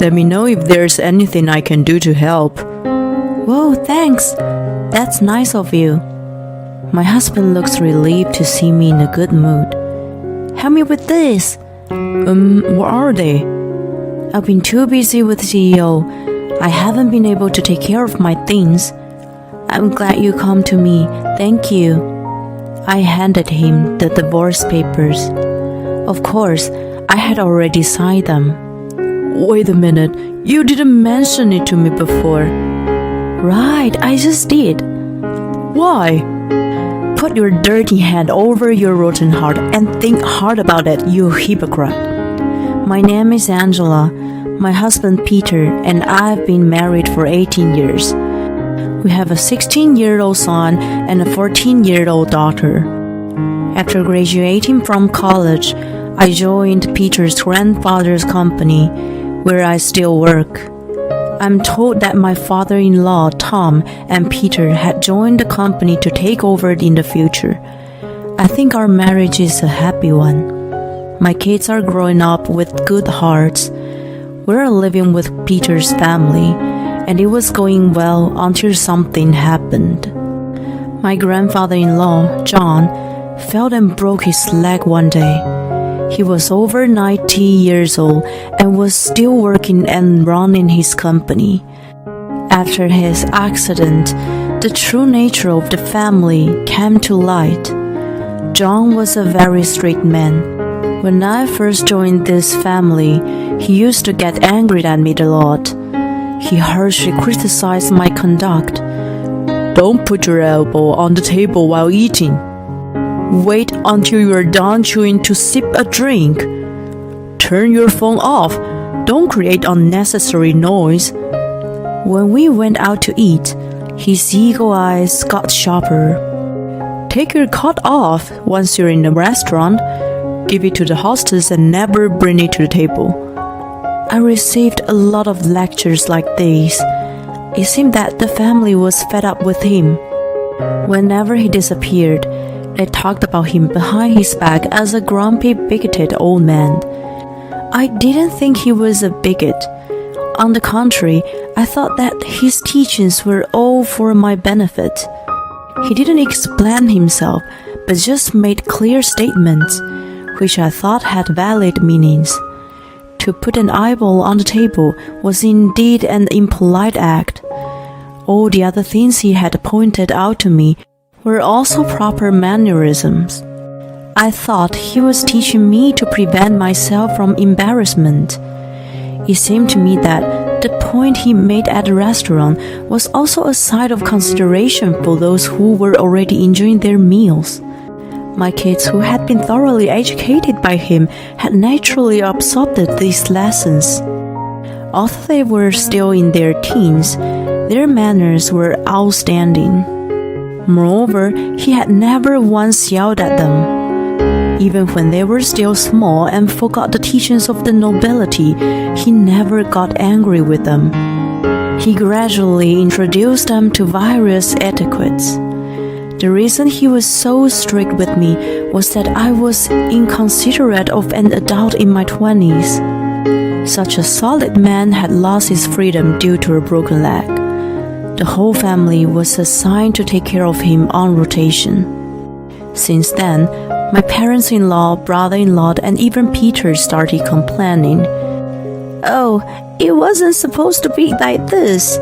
Let me know if there's anything I can do to help. Whoa, thanks. That's nice of you. My husband looks relieved to see me in a good mood. Help me with this. What are they? I've been too busy with CEO. I haven't been able to take care of my things. I'm glad you come to me. Thank you. I handed him the divorce papers. Of course, I had already signed them. Wait a minute, you didn't mention it to me before. Right, I just did. Why? Put your dirty hand over your rotten heart and think hard about it, you hypocrite. My name is Angela. My husband Peter and I have been married for 18 years. We have a 16-year-old son and a 14-year-old daughter. After graduating from college, I joined Peter's grandfather's company, where I still work. I'm told that my father-in-law, Tom, and Peter had joined the company to take over in the future. I think our marriage is a happy one. My kids are growing up with good hearts. We're living with Peter's family, and it was going well until something happened. My grandfather-in-law, John, fell and broke his leg one day. He was over 90 years old and was still working and running his company. After his accident, the true nature of the family came to light. John was a very strict man. When I first joined this family, he used to get angry at me a lot. He harshly criticized my conduct. Don't put your elbow on the table while eating. Wait until you're done chewing to sip a drink. Turn your phone off. Don't create unnecessary noise. When we went out to eat, his eagle eyes got sharper. Take your coat off once you're in the restaurant. Give it to the hostess and never bring it to the table. I received a lot of lectures like these. It seemed that the family was fed up with him. Whenever he disappeared, they talked about him behind his back as a grumpy, bigoted old man. I didn't think he was a bigot. On the contrary, I thought that his teachings were all for my benefit. He didn't explain himself, but just made clear statements, which I thought had valid meanings. To put an eyeball on the table was indeed an impolite act. All the other things he had pointed out to me were also proper mannerisms. I thought he was teaching me to prevent myself from embarrassment. It seemed to me that the point he made at the restaurant was also a sign of consideration for those who were already enjoying their meals. My kids, who had been thoroughly educated by him, had naturally absorbed these lessons. Although they were still in their teens, their manners were outstanding. Moreover, he had never once yelled at them. Even when they were still small and forgot the teachings of the nobility, he never got angry with them. He gradually introduced them to various etiquettes. The reason he was so strict with me was that I was inconsiderate of an adult in my 20s. Such a solid man had lost his freedom due to a broken leg. The whole family was assigned to take care of him on rotation. Since then, my parents-in-law, brother-in-law, and even Peter started complaining. "Oh, it wasn't supposed to be like this."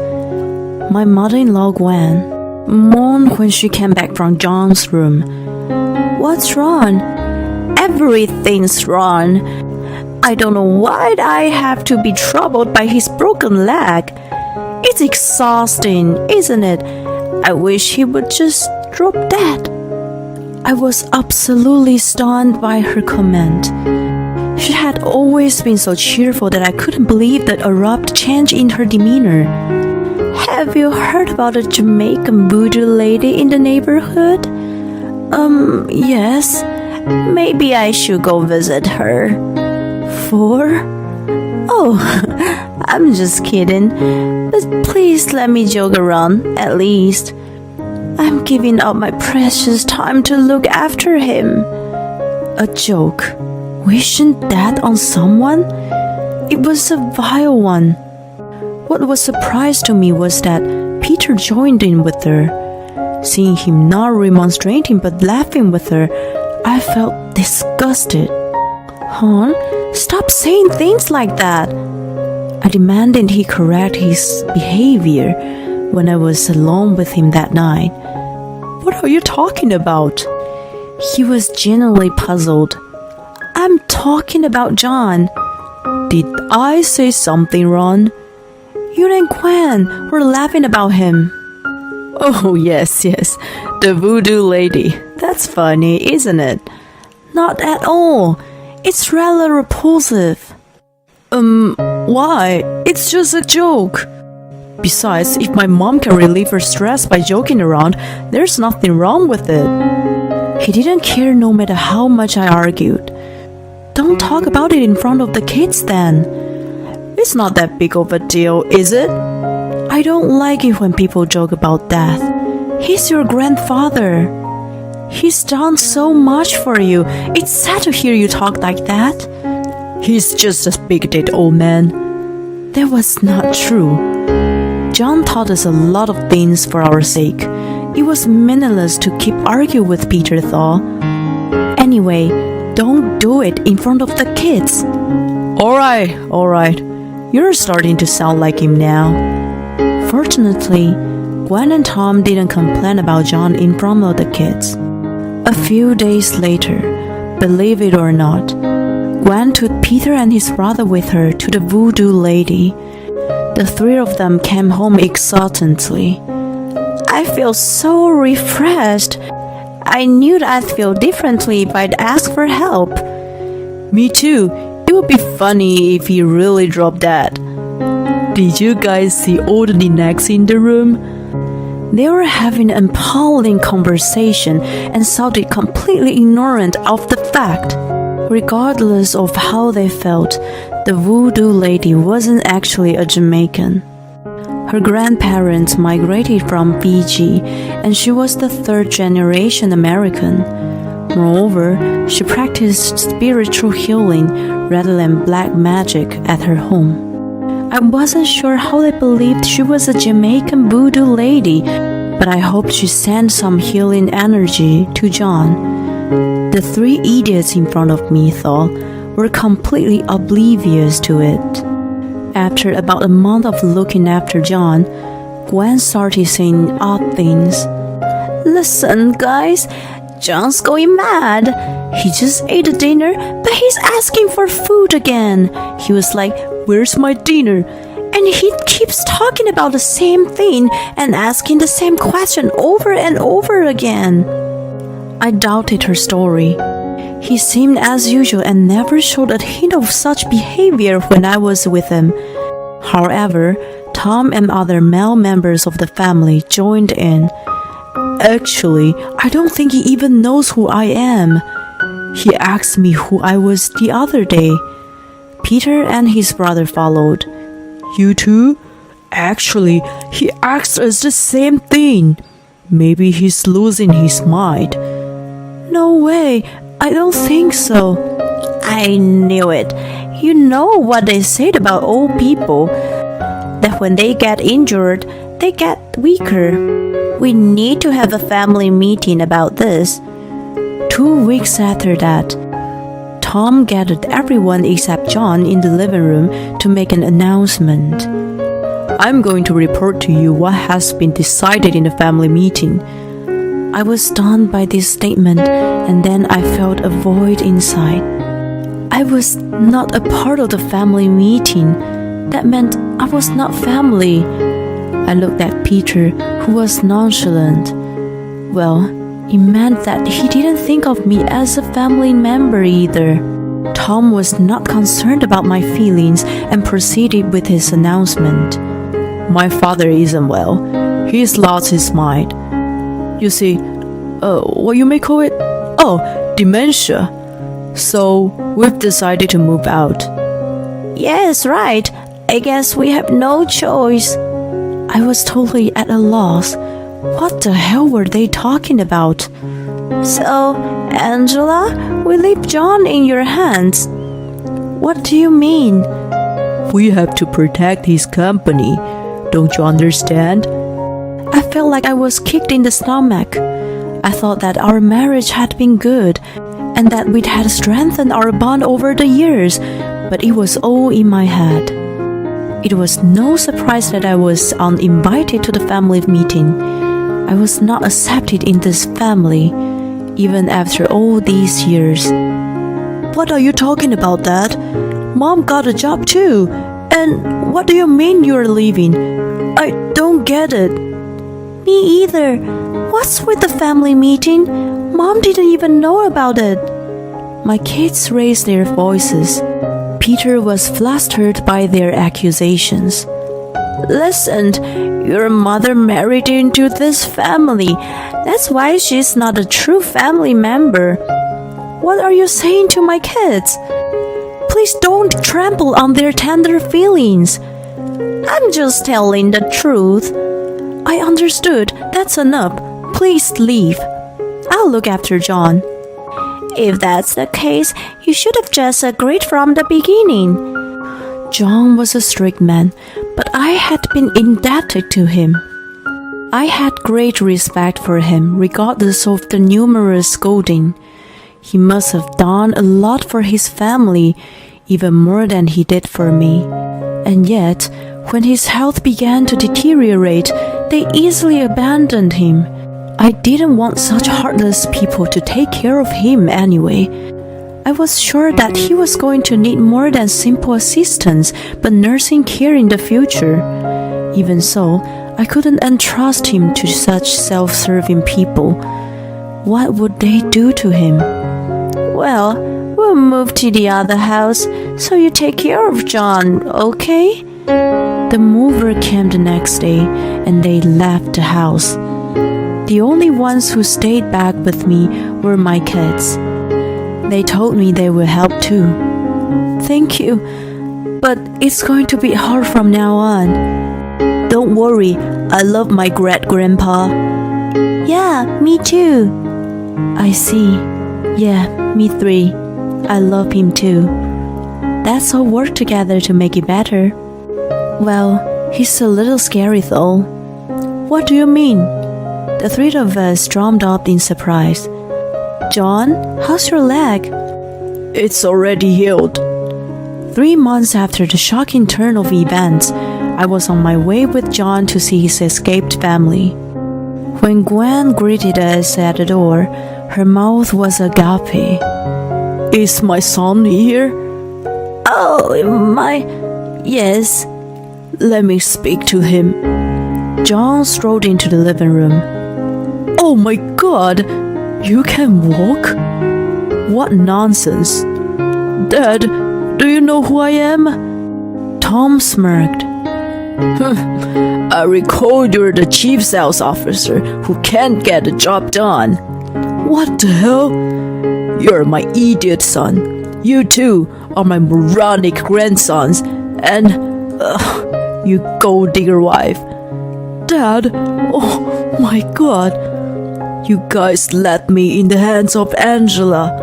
My mother-in-law, Gwen, moaned when she came back from John's room. "What's wrong?" "Everything's wrong. I don't know why I have to be troubled by his broken leg. It's exhausting, isn't it? I wish he would just drop dead." I was absolutely stunned by her comment. She had always been so cheerful that I couldn't believe the abrupt change in her demeanor. "Have you heard about a Jamaican voodoo lady in the neighborhood?" Yes. "Maybe I should go visit her." "For?" "Oh, I'm just kidding. But please let me joke around, at least. I'm giving up my precious time to look after him." A joke? Wishing death on someone? It was a vile one. What was surprise to me was that Peter joined in with her. Seeing him not remonstrating but laughing with her, I felt disgusted. "Hon, stop saying things like that." I demanded he correct his behavior when I was alone with him that night. "What are you talking about?" He was genuinely puzzled. "I'm talking about John." "Did I say something wrong?" "You and Gwen were laughing about him." "Oh, yes, the voodoo lady. That's funny, isn't it?" "Not at all. It's rather repulsive." Why? It's just a joke." "Besides, if my mom can relieve her stress by joking around, there's nothing wrong with it." He didn't care no matter how much I argued. "Don't talk about it in front of the kids then." "It's not that big of a deal, is it?" "I don't like it when people joke about death. He's your grandfather. He's done so much for you. It's sad to hear you talk like that." "He's just a bigoted old man." That was not true. John taught us a lot of things for our sake. It was meaningless to keep arguing with Peter, though. Anyway, don't do it in front of the kids. All right. You're starting to sound like him now. Fortunately, Gwen and Tom didn't complain about John in front of the kids. A few days later, believe it or not, Gwen took Peter and his brother with her to the voodoo lady. The three of them came home exultantly. I feel so refreshed. I knew I'd feel differently if I'd ask for help. Me too. It would be funny if he really dropped that. Did you guys see all the knickknacks in the room? They were having an appalling conversation and sounded completely ignorant of the fact. Regardless of how they felt, the voodoo lady wasn't actually a Jamaican. Her grandparents migrated from Fiji, and she was the third-generation American. Moreover, she practiced spiritual healing rather than black magic at her home. I wasn't sure how they believed she was a Jamaican voodoo lady, but I hoped she sent some healing energy to John. The three idiots in front of me, though, were completely oblivious to it. After about a month of looking after John, Gwen started saying odd things. "Listen, guys, John's going mad. He just ate a dinner, but he's asking for food again. He was like, 'Where's my dinner?' And he keeps talking about the same thing and asking the same question over and over again." I doubted her story. He seemed as usual and never showed a hint of such behavior when I was with him. However, Tom and other male members of the family joined in. "Actually, I don't think he even knows who I am. He asked me who I was the other day." Peter and his brother followed. "You too? Actually, he asked us the same thing. Maybe he's losing his mind." "No way, I don't think so." "I knew it. You know what they said about old people, that when they get injured, they get weaker. We need to have a family meeting about this." 2 weeks after that, Tom gathered everyone except John in the living room to make an announcement. "I'm going to report to you what has been decided in the family meeting." I was stunned by this statement, and then I felt a void inside. I was not a part of the family meeting. That meant I was not family. I looked at Peter, who was nonchalant. Well, it meant that he didn't think of me as a family member either. Tom was not concerned about my feelings and proceeded with his announcement. "My father isn't well. He's lost his mind. You see, what you may call it? Oh, dementia. So we've decided to move out." "Yes, right. I guess we have no choice." I was totally at a loss. What the hell were they talking about? "So, Angela, we leave John in your hands." "What do you mean?" We have to protect his company. Don't you understand? I felt like I was kicked in the stomach. I thought that our marriage had been good and that we'd had strengthened our bond over the years, but it was all in my head. It was no surprise that I was uninvited to the family meeting. I was not accepted in this family, even after all these years. What are you talking about, Dad? Mom got a job too. And what do you mean you're leaving? I don't get it. Me either. What's with the family meeting? Mom didn't even know about it. My kids raised their voices. Peter was flustered by their accusations. Listen, your mother married into this family. That's why she's not a true family member. What are you saying to my kids? Please don't trample on their tender feelings. I'm just telling the truth. I understood. That's enough. Please leave. I'll look after John. If that's the case, you should have just agreed from the beginning. John was a strict man, but I had been indebted to him. I had great respect for him, regardless of the numerous scolding. He must have done a lot for his family, even more than he did for me. And yet, when his health began to deteriorate, they easily abandoned him. I didn't want such heartless people to take care of him anyway. I was sure that he was going to need more than simple assistance, but nursing care in the future. Even so, I couldn't entrust him to such self-serving people. What would they do to him? Well, we'll move to the other house, so you take care of John, okay? The mover came the next day, and they left the house. The only ones who stayed back with me were my kids. They told me they will help too. Thank you, but it's going to be hard from now on. Don't worry, I love my great-grandpa. Yeah, me too. I see. Yeah, me too. I love him too. Let's all work together to make it better. Well, he's a little scary though. What do you mean? The three of us jumped up in surprise. John, how's your leg? It's already healed. 3 months after the shocking turn of events, I was on my way with John to see his escaped family. When Gwen greeted us at the door, her mouth was agape. Is my son here? Oh, yes. Let me speak to him. John strolled into the living room. Oh my God! You can walk? What nonsense! Dad, do you know who I am? Tom smirked. I recall you're the chief sales officer who can't get the job done. What the hell? You're my idiot son. You two are my moronic grandsons. And, you gold digger wife. Dad, oh my God. You guys left me in the hands of Angela.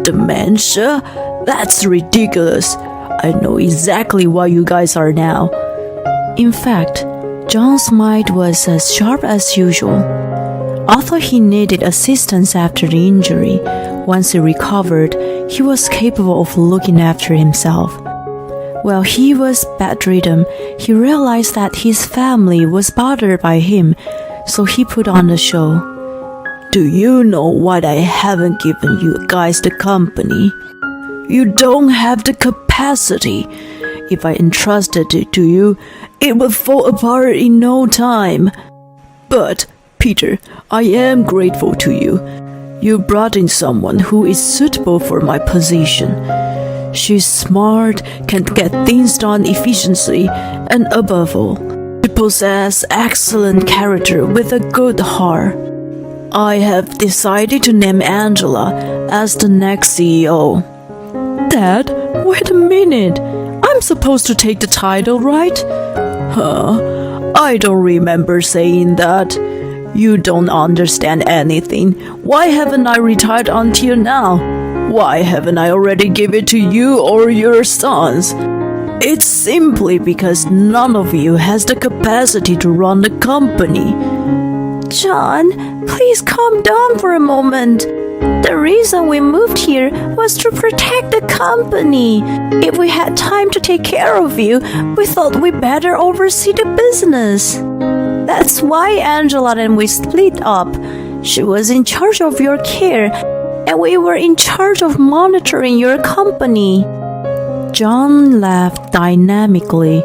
Dementia? That's ridiculous. I know exactly what you guys are now. In fact, John's mind was as sharp as usual. Although he needed assistance after the injury, once he recovered, he was capable of looking after himself. While he was bedridden, he realized that his family was bothered by him, so he put on the show. Do you know what I haven't given you guys the company? You don't have the capacity. If I entrusted it to you, it would fall apart in no time. But, Peter, I am grateful to you. You brought in someone who is suitable for my position. She's smart, can get things done efficiently, and above all, she possesses excellent character with a good heart. I have decided to name Angela as the next CEO. Dad, wait a minute. I'm supposed to take the title, right? I don't remember saying that. You don't understand anything. Why haven't I retired until now? Why haven't I already given it to you or your sons? It's simply because none of you has the capacity to run the company. John, please calm down for a moment. The reason we moved here was to protect the company. If we had time to take care of you, we thought we better oversee the business. That's why Angela and we split up. She was in charge of your care, and we were in charge of monitoring your company. John laughed dynamically.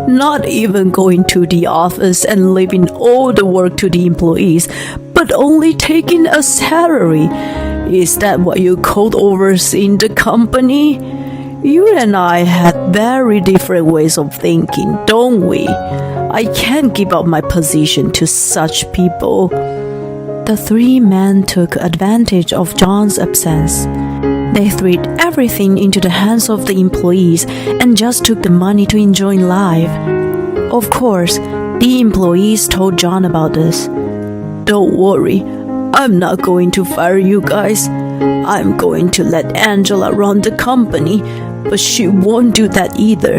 Not even going to the office and leaving all the work to the employees, but only taking a salary. Is that what you called overseeing the company? You and I had very different ways of thinking, don't we? I can't give up my position to such people. The three men took advantage of John's absence. They threw everything into the hands of the employees and just took the money to enjoy life. Of course, the employees told John about this. Don't worry, I'm not going to fire you guys. I'm going to let Angela run the company, but she won't do that either.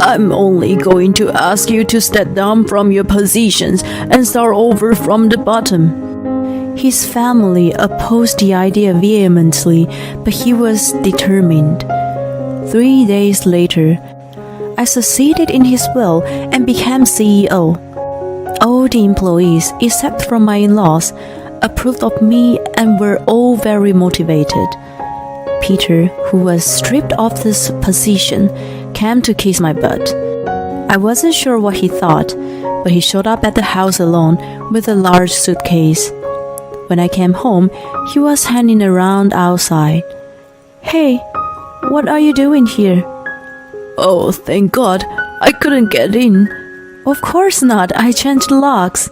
I'm only going to ask you to step down from your positions and start over from the bottom. His family opposed the idea vehemently, but he was determined. 3 days later, I succeeded in his will and became CEO. All the employees, except from my in-laws, approved of me and were all very motivated. Peter, who was stripped of this position, came to kiss my butt. I wasn't sure what he thought, but he showed up at the house alone with a large suitcase. When I came home, he was hanging around outside. Hey, what are you doing here? Oh, thank God, I couldn't get in. Of course not, I changed locks.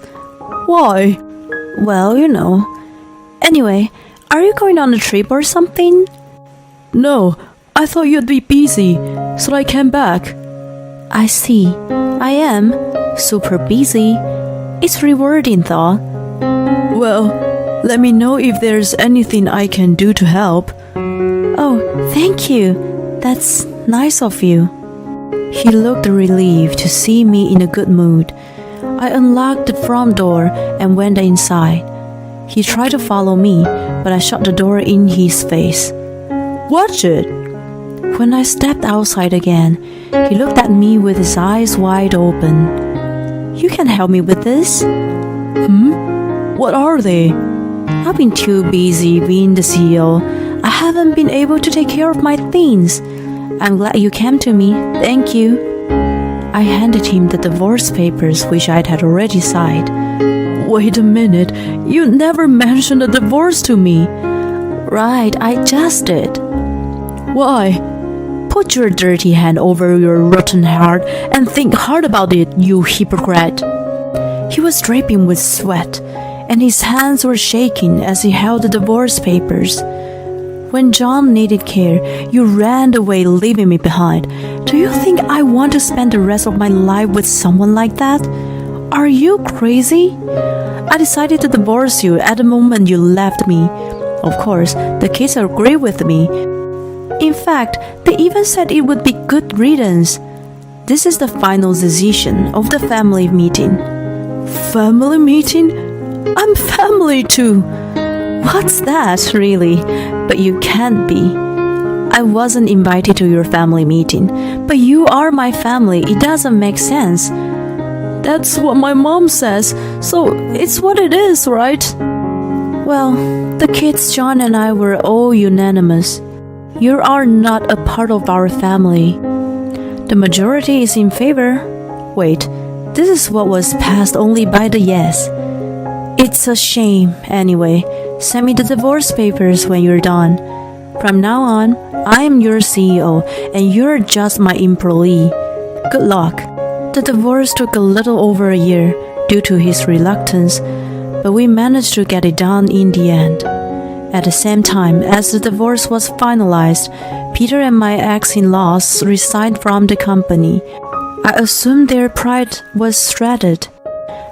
Why? Well, you know. Anyway, are you going on a trip or something? No, I thought you'd be busy, so I came back. I see. I am super busy. It's rewarding though. Well, let me know if there's anything I can do to help. Oh, thank you. That's nice of you. He looked relieved to see me in a good mood. I unlocked the front door and went inside. He tried to follow me, but I shut the door in his face. Watch it! When I stepped outside again, he looked at me with his eyes wide open. You can help me with this? What are they? I've been too busy being the CEO. I haven't been able to take care of my things. I'm glad you came to me. Thank you. I handed him the divorce papers which I had already signed. Wait a minute. You never mentioned a divorce to me. Right, I just did. Why? Put your dirty hand over your rotten heart and think hard about it, you hypocrite. He was dripping with sweat, and his hands were shaking as he held the divorce papers. When John needed care, you ran away, leaving me behind. Do you think I want to spend the rest of my life with someone like that? Are you crazy? I decided to divorce you at the moment you left me. Of course, the kids agree with me. In fact, they even said it would be good riddance. This is the final decision of the family meeting. Family meeting? I'm family too. What's that, really? But you can't be. I wasn't invited to your family meeting, but you are my family. It doesn't make sense. That's what my mom says, so it's what it is, right? Well, the kids, John and I were all unanimous. You are not a part of our family. The majority is in favor. Wait, this is what was passed only by the yes. It's a shame. Anyway, send me the divorce papers when you're done. From now on, I am your CEO and you're just my employee. Good luck. The divorce took a little over a year due to his reluctance, but we managed to get it done in the end. At the same time as the divorce was finalized, Peter and my ex-in-laws resigned from the company. I assumed their pride was shredded.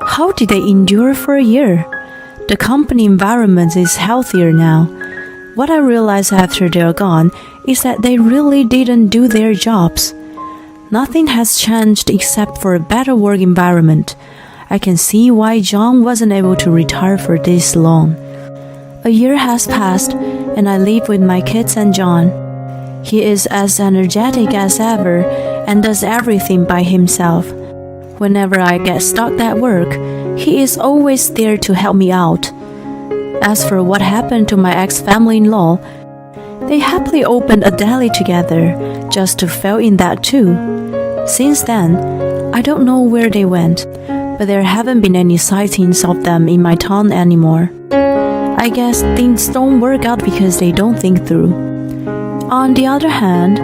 How did they endure for a year? The company environment is healthier now. What I realized after they're gone is that they really didn't do their jobs. Nothing has changed except for a better work environment. I can see why John wasn't able to retire for this long. A year has passed, and I live with my kids and John. He is as energetic as ever and does everything by himself. Whenever I get stuck at work, he is always there to help me out. As for what happened to my ex-family-in-law, they happily opened a deli together just to fail in that too. Since then, I don't know where they went, but there haven't been any sightings of them in my town anymore. I guess things don't work out because they don't think through. On the other hand,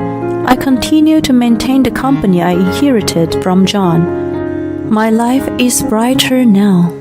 I continue to maintain the company I inherited from John. My life is brighter now.